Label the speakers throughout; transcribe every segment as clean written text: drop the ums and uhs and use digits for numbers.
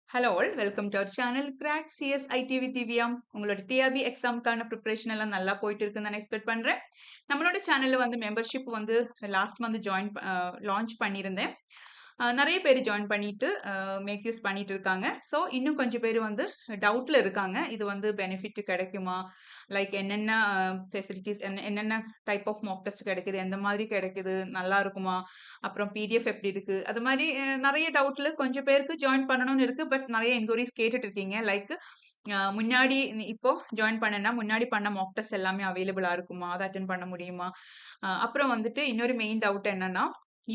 Speaker 1: Hello all welcome to our channel crack CSIT with Divya. உங்களோட TRB எக்ஸாமுக்கான preparation எல்லாம் நல்லா போயிட்டு இருக்குன்னு நான் எக்ஸ்பெக்ட் பண்றேன். நம்மளோட சேனல்ல வந்து மெம்பர்ஷிப் வந்து லாஸ்ட் மந்த் லான்ச் பண்ணியிருந்தேன். நிறைய பேர் ஜாயின் பண்ணிட்டு மேக் யூஸ் பண்ணிட்டு இருக்காங்க. ஸோ இன்னும் கொஞ்சம் பேர் வந்து டவுட்ல இருக்காங்க. இது வந்து பெனிஃபிட் கிடைக்குமா, லைக் என்னென்ன ஃபெசிலிட்டிஸ், என்னென்ன டைப் ஆஃப் மாக் டெஸ்ட் கிடைக்குது, எந்த மாதிரி கிடைக்குது, நல்லா இருக்குமா, அப்புறம் பிடிஎஃப் எப்படி இருக்கு, அது மாதிரி நிறைய டவுட்ல கொஞ்சம் பேருக்கு ஜாயின் பண்ணணும்னு இருக்கு. பட் நிறைய என்கொயரிஸ் கேட்டுட்டு இருக்கீங்க. லைக் முன்னாடி இப்போ ஜாயின் பண்ணனா முன்னாடி பண்ண மாக் டெஸ்ட் எல்லாமே அவைலபிளா இருக்குமா, அதை அட்டன் பண்ண முடியுமா. அப்புறம் வந்துட்டு இன்னொரு மெயின் டவுட் என்னன்னா,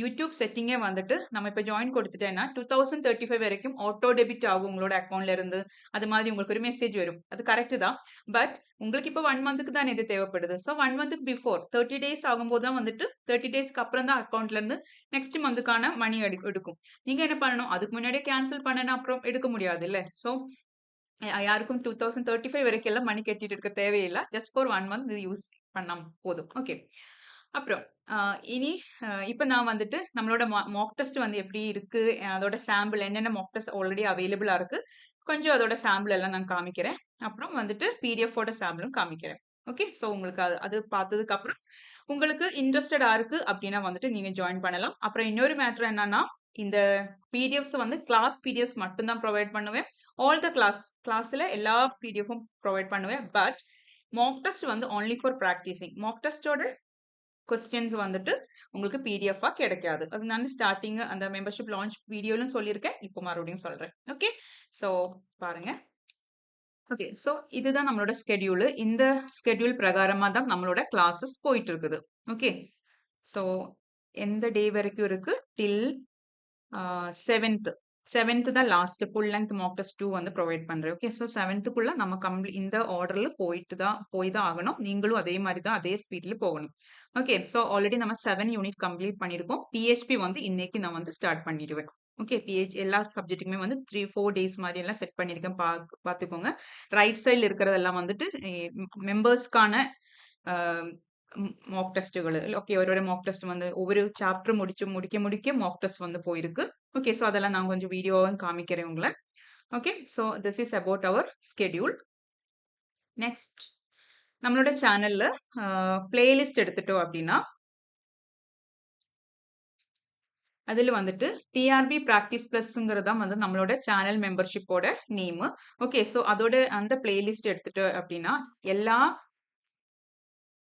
Speaker 1: யூடியூப் செட்டிங்கே வந்துட்டு நம்ம இப்போ ஜாயின் கொடுத்துட்டேன்னா 2035 வரைக்கும் ஆட்டோ டெபிட் ஆகும் உங்களோட அக்கௌண்ட்ல இருந்து. அது மாதிரி உங்களுக்கு ஒரு மெசேஜ் வரும். அது கரெக்ட் தான். பட் உங்களுக்கு இப்போ 1 மந்த்துக்கு தான் இது தேவைப்படுது. ஸோ 1 மந்த்துக்கு பிஃபோர் 30 டேஸ் ஆகும்போது தான் வந்துட்டு 30 டேஸ்க்கு அப்புறம் தான் அக்கௌண்ட்ல இருந்து நெக்ஸ்ட் மந்த்துக்கான மணி எடுக்கும். நீங்க என்ன பண்ணணும், அதுக்கு முன்னாடியே கேன்சல் பண்ணனா அப்புறம் எடுக்க முடியாது இல்ல. ஸோ யாருக்கும் 2035 வரைக்கும் எல்லாம் மணி கட்டிட்டு இருக்க தேவையில்லை. ஜஸ்ட் ஃபார் 1 மந்த் இது யூஸ் பண்ணா போதும். ஓகே. அப்புறம் இனி இப்போ நான் வந்துட்டு நம்மளோட மாக் டெஸ்ட் வந்து எப்படி இருக்கு, அதோட சாம்பிள் என்னென்ன மாக் டெஸ்ட் ஆல்ரெடி அவைலபிளா இருக்கு, கொஞ்சம் அதோட சாம்பிள் எல்லாம் நான் காமிக்கிறேன். அப்புறம் வந்துட்டு பிடிஎஃபோட சாம்பிளும் காமிக்கிறேன். ஓகே. ஸோ உங்களுக்கு அது அது பார்த்ததுக்கு அப்புறம் உங்களுக்கு இன்ட்ரெஸ்டடா இருக்கு அப்படின்னா வந்துட்டு நீங்க ஜாயின் பண்ணலாம். அப்புறம் இன்னொரு மேட்டர் என்னன்னா, இந்த பிடிஎஃப்ஸ் வந்து கிளாஸ் பிடிஎஃப்ஸ் மட்டும் தான் ப்ரொவைட் பண்ணுவேன். ஆல் த கிளாஸ்ல எல்லா பிடிஎஃப்பும் ப்ரொவைட் பண்ணுவேன். பட் மாக் டெஸ்ட் வந்து only ஃபார் ப்ராக்டிசிங். மாக் டெஸ்டோட கொஸ்டின்ஸ் வந்துட்டு உங்களுக்கு பிடிஎஃபா கிடைக்காது. அது நான் ஸ்டார்டிங் அந்த மெம்பர்ஷிப் லான்ச் வீடியோலும் சொல்லியிருக்கேன். இப்போ மறுபடியும் சொல்றேன். ஓகே. ஸோ பாருங்க. ஓகே. ஸோ இதுதான் நம்மளோட ஸ்கெடியூல். இந்த ஸ்கெடியூல் பிரகாரமா தான் நம்மளோட கிளாஸஸ் போயிட்டு இருக்குது. ஓகே. ஸோ எந்த டே வரைக்கும் இருக்கு? டில் 7th. 7th தான் last full length Mach test 2 வந்து ப்ரொவைட் பண்றேன். ஓகே. ஸோ 7th நம்ம இந்த ஆர்டர்ல போய் தான் ஆகணும். நீங்களும் அதே மாதிரி தான் அதே ஸ்பீட்ல போகணும். ஓகே. ஸோ ஆல்ரெடி நம்ம 7 யூனிட் கம்ப்ளீட் பண்ணியிருக்கோம். பிஹெச்பி வந்து இன்னைக்கு நான் வந்து ஸ்டார்ட் பண்ணிடுவேன். ஓகே. எல்லா சப்ஜெக்ட்டுக்குமே வந்து 3-4 டேஸ் மாதிரி எல்லாம் செட் பண்ணியிருக்கேன். பார்த்துக்கோங்க. ரைட் சைடில் இருக்கிறதெல்லாம் வந்துட்டு மெம்பர்ஸ்க்கான மாக் டெஸ்ட்டுகள். ஓகே. ஒரு மாக் டெஸ்ட் வந்து ஒவ்வொரு சாப்டர் முடிக்க மாக் டெஸ்ட் வந்து போயிருக்கு. ஓகே. ஸோ அதெல்லாம் நான் கொஞ்சம் வீடியோவும் காமிக்கிறேன் உங்களை. Okay. So this is about our schedule. Next நம்மளோட சேனல்ல பிளேலிஸ்ட் எடுத்துட்டோம் அப்படின்னா, அதில் வந்துட்டு டிஆர்பி ப்ராக்டிஸ் பிளஸ்ங்கிறது தான் வந்து நம்மளோட சேனல் மெம்பர்ஷிப்போட நேமு. ஓகே. ஸோ அதோட அந்த பிளேலிஸ்ட் எடுத்துட்டு அப்படின்னா எல்லா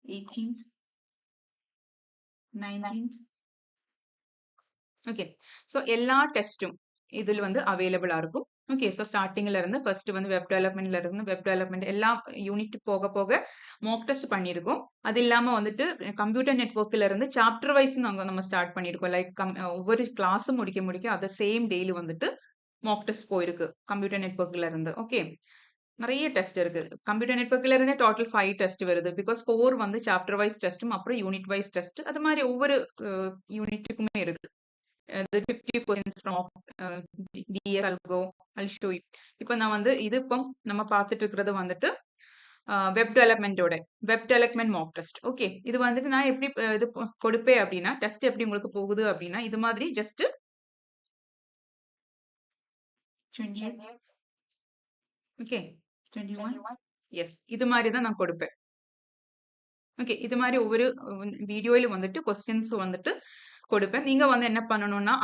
Speaker 1: 18th 19th ஓகே. ஸோ எல்லா டெஸ்ட்டும் இதில் வந்து அவைலபிளா இருக்கும். ஓகே. ஸோ ஸ்டார்டிங்ல இருந்து ஃபர்ஸ்ட் வந்து வெப் டெவலப்மெண்ட் எல்லா யூனிட் போக போக மாக் டெஸ்ட் பண்ணியிருக்கோம். அது இல்லாம வந்துட்டு கம்ப்யூட்டர் நெட்வொர்க்ல இருந்து சாப்டர் வைஸ் நம்ம ஸ்டார்ட் பண்ணியிருக்கோம். லைக் ஒவ்வொரு கிளாஸும் முடிக்க அத சேம் டேல வந்துட்டு மாக் டெஸ்ட் போயிருக்கு கம்ப்யூட்டர் நெட்வொர்க்ல இருந்து. ஓகே. நிறைய டெஸ்ட் இருக்கு. கம்ப்யூட்டர் நெட்வொர்க்ல இருந்தே டோட்டல் 5 டெஸ்ட் வருது. பிகாஸ் 4 வந்து சாப்டர் வைஸ் டெஸ்ட்டும் அப்புறம் யூனிட் வைஸ் டெஸ்ட். அது மாதிரி ஒவ்வொரு யூனிட்டுக்குமே இருக்கு. The 50 questions from DS I'll show you. இப்போ நான் வந்து இது இப்போ நம்ம பார்த்துட்டு இருக்கிறது வந்துட்டு web development Mach test. Okay. இது வந்துட்டு நான் எப்படி இது கொடுப்பேன் அப்படின்னா, டெஸ்ட் எப்படி உங்களுக்கு போகுது அப்படின்னா, இது மாதிரி ஜஸ்ட் 28 ஓகே 21 எஸ் இது மாதிரி தான் நான் கொடுப்பேன். ஓகே. இது மாதிரி ஒவ்வொரு வீடியோயில வந்துட்டு கொஸ்டின்ஸ் வந்துட்டு கொடுப்பேன். நீங்க வந்து என்ன பண்ணணும்னா,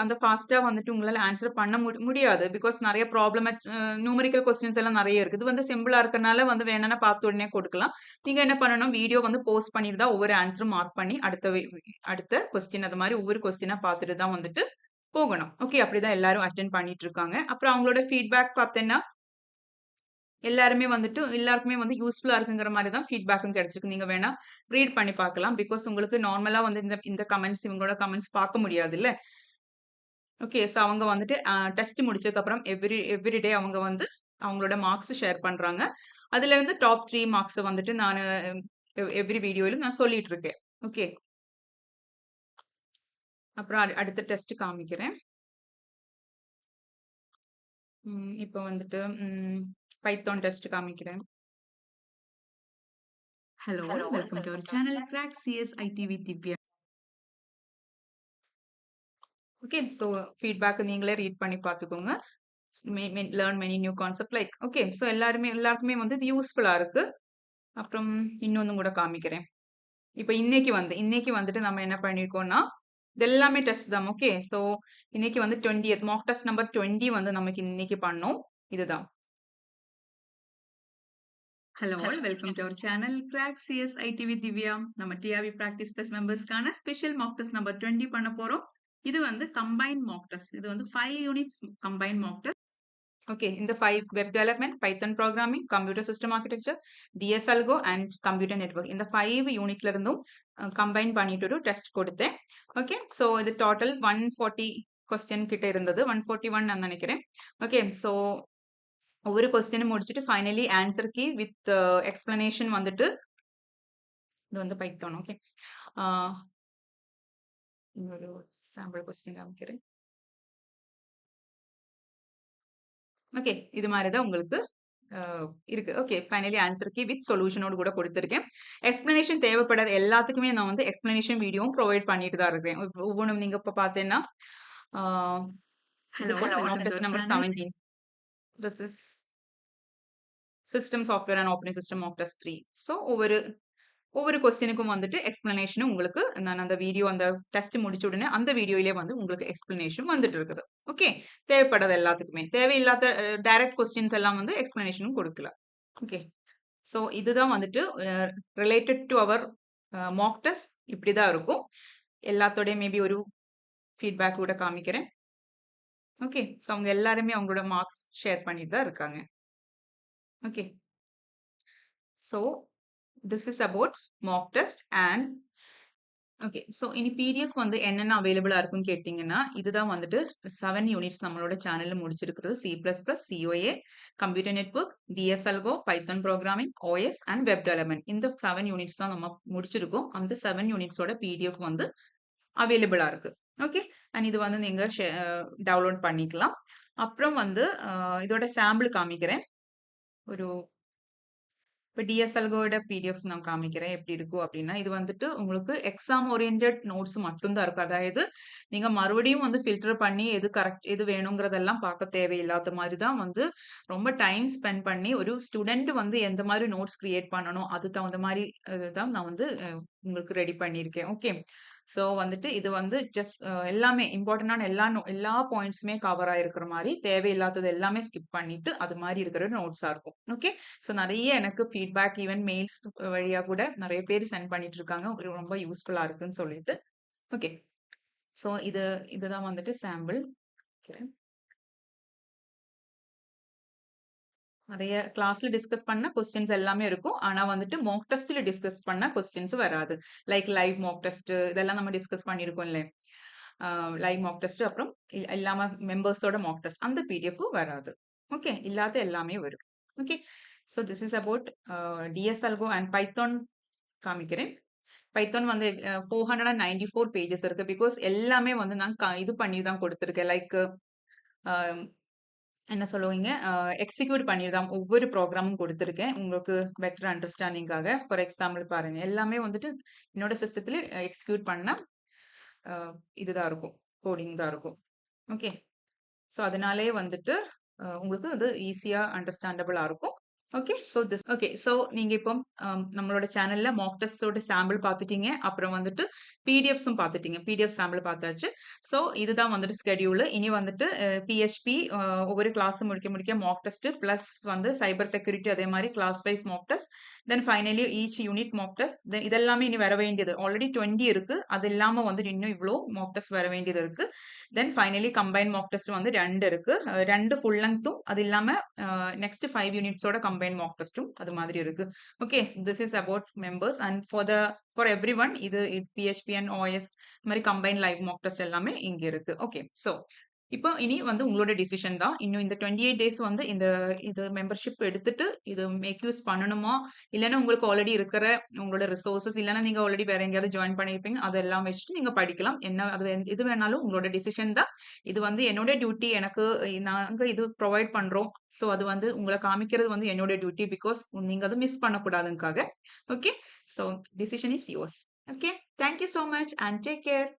Speaker 1: அந்த ஃபாஸ்ட்டா வந்துட்டு உங்களால ஆன்சர் பண்ண முடியாது. பிகாஸ் நெறைய நியூமெரிக்கல் கொஸ்டின்ஸ் எல்லாம் நெறைய இருக்கு. இது வந்து சிம்பிளா இருக்கனால வந்து வேணும்னா பார்த்த உடனே கொடுக்கலாம். நீங்க என்ன பண்ணணும், வீடியோ வந்து போஸ்ட் பண்ணிட்டு தான் ஒவ்வொரு ஆன்சரும் மார்க் பண்ணி அடுத்த கொஸ்டின் அது மாதிரி ஒவ்வொரு கொஸ்டினா பார்த்துட்டு தான் வந்துட்டு போகணும். ஓகே. அப்படிதான் எல்லாரும் அட்டெண்ட் பண்ணிட்டு இருக்காங்க. அப்புறம் அவங்களோட ஃபீட்பேக் பார்த்தேன்னா, எல்லாருக்குமே வந்து யூஸ்ஃபுல்லா இருக்குங்கிற மாதிரி தான் ஃபீட்பேக்கும் கிடைச்சிருக்கு. நீங்க வேணா ரீட் பண்ணி பார்க்கலாம். பிகாஸ் உங்களுக்கு நார்மலா வந்து இந்த கமெண்ட்ஸ் இவங்களோட கமெண்ட்ஸ் பார்க்க முடியாதுல்ல. ஓகே. ஸோ அவங்க வந்துட்டு டெஸ்ட் முடிச்சதுக்கு அப்புறம் எவ்ரி டே அவங்க வந்து அவங்களோட மார்க்ஸ் ஷேர் பண்றாங்க. அதுல இருந்து டாப் 3 மார்க்ஸ் வந்துட்டு நான் எவ்ரி வீடியோல நான் சொல்லிட்டு இருக்கேன். ஓகே. அப்புறம் அடுத்த டெஸ்ட் காமிக்கிறேன். இப்போ வந்துட்டு பைத்தான் டெஸ்ட் காமிக்கிறேன். Hello welcome to our channel crack CSIT with Divya. Okay. So feedback நீங்களே ரீட் பண்ணி பார்த்துக்கோங்க. Learn many new concept like okay. So எல்லாருக்குமே வந்து இது யூஸ்ஃபுல்லா இருக்கு. அப்புறம் இன்னொன்னும் கூட காமிக்கிறேன். இப்ப இன்னைக்கு வந்துட்டு நம்ம என்ன பண்ணியிருக்கோம்னா, இது எல்லாமே டெஸ்ட் தான். ஓகே. ஸோ இன்னைக்கு வந்து 20th மாக் டெஸ்ட் நம்பர் 20 வந்து நமக்கு இன்னைக்கு பண்ணோம். இதுதான். Hello all, welcome to our channel crack CS IT with Divya. நம்ம டிஆர்வி பிராக்டிஸ் பிளஸ் மெம்பர்ஸ்க்கான ஸ்பெஷல் மாக் டெஸ்ட் நம்பர் 20 பண்ண போறோம். இது வந்து கம்பைன் மாக் டெஸ்ட். இது வந்து 5 units combine mock test. Okay. இந்த 5 web development, Python programming, computer system architecture, DS algo and computer network இந்த 5 யூனிட்ல இருந்தும் கம்பைன் பண்ணிட்டு ஒரு டெஸ்ட் கொடுத்தேன். ஓகே. ஸோ இது டோட்டல் 140 கொஸ்டின் கிட்ட இருந்தது. 141 நான் நினைக்கிறேன். ஓகே. ஸோ ஒவ்வொரு கொஸ்டினும் முடிச்சுட்டு finally answer key with explanation வந்துட்டு இது வந்து பைத்தான். ஓகே. இன்னொரு சாம்பிள் கொஸ்டின் காமிக்கிறேன். ஓகே. இது மாதிரி தான் உங்களுக்கு இருக்கு. Okay. Finally answer key with சொல்யூஷனோடு கூட கொடுத்துருக்கேன். எக்ஸ்பிளனேஷன் தேவைப்படாத எல்லாத்துக்குமே நான் வந்து எக்ஸ்பிளனேஷன் வீடியோவும் ப்ரொவைட் பண்ணிட்டு தான் இருக்கேன். ஒவ்வொன்றும் நீங்க இப்போ பார்த்தீங்கன்னா hello Mach test number 17. This is system software and operating system Mach test 3. So ஒவ்வொரு கொஸ்டினுக்கும் வந்துட்டு எக்ஸ்பிளனேஷனும் உங்களுக்கு நான் அந்த வீடியோ அந்த டெஸ்ட் முடிச்ச உடனே அந்த வீடியோலயே வந்து உங்களுக்கு எக்ஸ்பிளனேஷன் வந்துட்டு இருக்குது. ஓகே. தேவைப்படாத எல்லாத்துக்குமே தேவையில்லாத டைரக்ட் கொஸ்டின்ஸ் எல்லாம் வந்து எக்ஸ்பிளனேஷனும் கொடுக்கல. ஓகே. ஸோ இதுதான் வந்துட்டு related to our mock test இப்படிதான் இருக்கும். எல்லாத்தோடய மேபி ஒரு ஃபீட்பேக் கூட காமிக்கிறேன். ஓகே. ஸோ அவங்க எல்லாருமே அவங்களோட மார்க்ஸ் ஷேர் பண்ணிட்டு தான் இருக்காங்க. Okay. So this is about mock test and okay. So இனி பிடிஎஃப் வந்து என்னென்ன அவைலபிளா இருக்குன்னு கேட்டிங்கன்னா, இதுதான் வந்துட்டு 7 யூனிட்ஸ் நம்மளோட சேனல்ல முடிச்சிருக்கிறது. C++, COA, computer network, DS algo, Python programming, OS and web development இந்த 7 யூனிட்ஸ் தான் நம்ம முடிச்சிருக்கோம். அந்த 7 யூனிட்ஸோட பிடிஎஃப் வந்து அவைலபிளா இருக்கு. ஓகே. அண்ட் இது வந்து நீங்க டவுன்லோட் பண்ணிக்கலாம். அப்புறம் வந்து இதோட சாம்பிள் காமிக்கிறேன். ஒரு இப்போ டிஎஸ்எல்கோட பிடிஎஃப் நான் காமிக்கிறேன் எப்படி இருக்கும் அப்படின்னா, இது வந்துட்டு உங்களுக்கு எக்ஸாம் ஓரியன்டட் நோட்ஸ் மட்டும்தான் இருக்கும். அதாவது நீங்க மறுபடியும் வந்து ஃபில்டர் பண்ணி எது கரெக்ட் எது வேணுங்கிறதெல்லாம் பார்க்க தேவையில்லாத மாதிரி தான் வந்து ரொம்ப டைம் ஸ்பெண்ட் பண்ணி ஒரு ஸ்டூடெண்ட் வந்து எந்த மாதிரி நோட்ஸ் கிரியேட் பண்ணணும் அது தகுந்த மாதிரி தான் நான் வந்து உங்களுக்கு ரெடி பண்ணியிருக்கேன். ஓகே. ஸோ வந்துட்டு இது வந்து ஜஸ்ட் எல்லாமே இம்பார்ட்டன்டான எல்லா பாயிண்ட்ஸுமே கவர் ஆயிருக்கிற மாதிரி தேவையில்லாதது எல்லாமே ஸ்கிப் பண்ணிட்டு அது மாதிரி இருக்கிற நோட்ஸா இருக்கும். ஓகே. ஸோ நிறைய எனக்கு ஃபீட்பேக் ஈவன் மெயில்ஸ் வழியா கூட நிறைய பேர் சென்ட் பண்ணிட்டு இருக்காங்க. ரொம்ப யூஸ்ஃபுல்லா இருக்குன்னு சொல்லிட்டு. ஓகே. ஸோ இதுதான் வந்துட்டு சாம்பிள். நிறைய கிளாஸ்ல டிஸ்கஸ் பண்ண கொஸ்டின்ஸ் எல்லாமே இருக்கும். ஆனா வந்துட்டு மாக் டெஸ்ட்ல டிஸ்கஸ் பண்ண கொஸ்டின்ஸ் வராது. லைக் லைவ் மாக் டெஸ்ட் இதெல்லாம் நம்ம டிஸ்கஸ் பண்ணியிருக்கோம் இல்ல. லைவ் மாக் டெஸ்ட் அப்புறம் இல்லாம மெம்பர்ஸோட மாக் டெஸ்ட் அந்த பிடிஎஃப் வராது. ஓகே. இல்லாத எல்லாமே வரும். Okay. So this is about DS algo and Python காமிக்கிறேன். பைத்தான் வந்து 494 பேஜஸ் இருக்கு. பிகாஸ் எல்லாமே வந்து நான் இது பண்ணி தான் கொடுத்துருக்கேன். லைக் என்ன சொல்லுவீங்க எக்ஸிக்யூட் பண்ணிதான் ஒவ்வொரு ப்ரோக்ராமும் கொடுத்துருக்கேன் உங்களுக்கு பெட்டர் அண்டர்ஸ்டாண்டிங்காக. ஃபார் எக்ஸாம்பிள் பாருங்க எல்லாமே வந்துட்டு என்னோட சிஸ்டத்துல எக்ஸிக்யூட் பண்ண இதுதான் இருக்கும், கோடிங் தான் இருக்கும். ஓகே. ஸோ அதனாலே வந்துட்டு உங்களுக்கு அது ஈஸியா அண்டர்ஸ்டாண்டபிளா இருக்கும். ஓகே. ஸோ நீங்க இப்போ நம்மளோட சேனல்ல மாக் டெஸ்டோட சாம்பிள் பார்த்துட்டீங்க. அப்புறம் வந்துட்டு பிடிஎஃப்ஸும் பார்த்துட்டீங்க. பிடிஎஃப் சாம்பிள் பார்த்தாச்சு. ஸோ இதுதான் வந்துட்டு ஸ்கெடியூல். இனி வந்துட்டு பிஹெச்பி ஒவ்வொரு கிளாஸ் முடிக்க மாக் டெஸ்ட் பிளஸ் வந்து சைபர் செக்யூரிட்டி அதே மாதிரி class wise mock test. Then finally each unit mock test. Then இதெல்லாமே இனி வர வேண்டியது ஆல்ரெடி 20 இருக்கு. அது இல்லாம வந்துட்டு இன்னும் இவ்வளோ மாக் டெஸ்ட் வர வேண்டியது இருக்கு. Then finally combine mock test வந்து 2 இருக்கு. 2 ஃபுல் லெங்த்தும் அது இல்லாம நெக்ஸ்ட் 5 யூனிட்ஸோட கம்பைன் மாக் டெஸ்ட்டும் அது மாதிரி இருக்கு. Okay. This is about members and for every one இது பிஹெச்பி அண்ட் ஓஎஸ் மாதிரி கம்பைன் லைவ் மாக் டெஸ்ட் எல்லாமே இங்க இருக்கு. ஓகே. ஸோ இப்போ இனி வந்து உங்களோட டிசிஷன் தான். இன்னும் இந்த 28 டேஸ் வந்து இது மெம்பர்ஷிப் எடுத்துட்டு இது மேக் யூஸ் பண்ணணுமா இல்லைன்னா உங்களுக்கு ஆல்ரெடி இருக்கிற உங்களோட ரிசோர்சஸ் இல்லைன்னா நீங்க ஆல்ரெடி வேற எங்கேயாவது ஜாயின் பண்ணியிருப்பீங்க அதெல்லாம் வச்சுட்டு நீங்க படிக்கலாம். என்ன அது இது வேணாலும் உங்களோட டிசிஷன் தான். இது வந்து என்னோட டியூட்டி. எனக்கு நாங்க இது ப்ரொவைட் பண்றோம். ஸோ அது வந்து உங்களை காமிக்கிறது வந்து என்னோட டியூட்டி. பிகாஸ் நீங்க அதை மிஸ் பண்ணக்கூடாதுக்காக. Okay. So decision is yours. Okay. Thank you so much and take care.